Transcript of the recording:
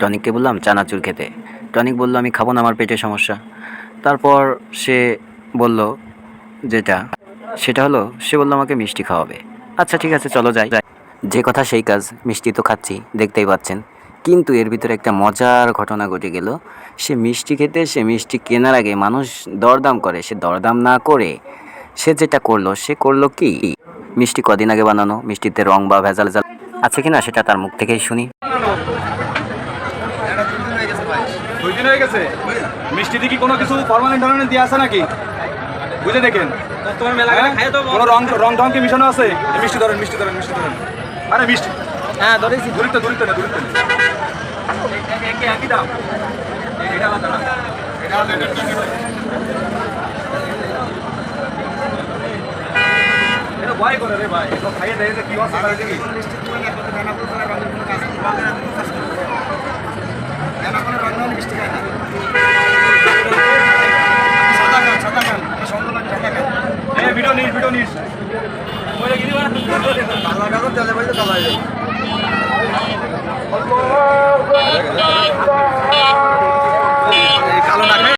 টনিককে বললাম চানাচুর খেতে। টনিক বলল আমি খাবো না, আমার পেটের সমস্যা। তারপর সে বলল যেটা সেটা হলো, সে বলল আমাকে মিষ্টি খাওয়াবে। আচ্ছা ঠিক আছে চলো যাই। যে কথা সেই কাজ, মিষ্টি তো খাচ্ছি দেখতেই পাচ্ছেন। কিন্তু এর ভিতরে একটা মজার ঘটনা ঘটে গেল। সে মিষ্টি খেতে, সে মিষ্টি কেনার আগে মানুষ দরদাম করে, সে দরদাম না করে সে যেটা করলো, সে করলো কি, মিষ্টি কদিন আগে বানানো, মিষ্টিতে রং বা ভেজাল আছে কিনা সেটা তার মুখ থেকেই শুনি। 2 দিন হয়ে গেছে। মিষ্টিতে কি কোনো কিছু ফরমালিন টরমালিন দিয়ে আছে নাকি? বুঝে দেখেন কোনো রং রং ঢং কি মিশানো আছে? মিষ্টি ধরেন, মিষ্টি ধরেন, মিষ্টি ধরেন। আরে মিষ্টি, হ্যাঁ ধরেছি। দূরিতে দূরিতে না, দূরিতে না, একই দাম। এটা আলাদা না, এটা আলাদা। এটা ভয় করে রে ভাই, তো খাইয়ে দেয় যে কি আছে দেখি। মিষ্টি তুমি না করতে জানা বলছ না, রঙের কোনো কাজ না কোনো রং না, মিষ্টি খায় না। সাদা খান, সাদা খান, সুন্দর লাগে সাদা খান। এই ভিডিও নিস, ভিডিও নিস। ওই গিরি মারা কালা কাগজ চলে বলতে কালা হয়ে যায়।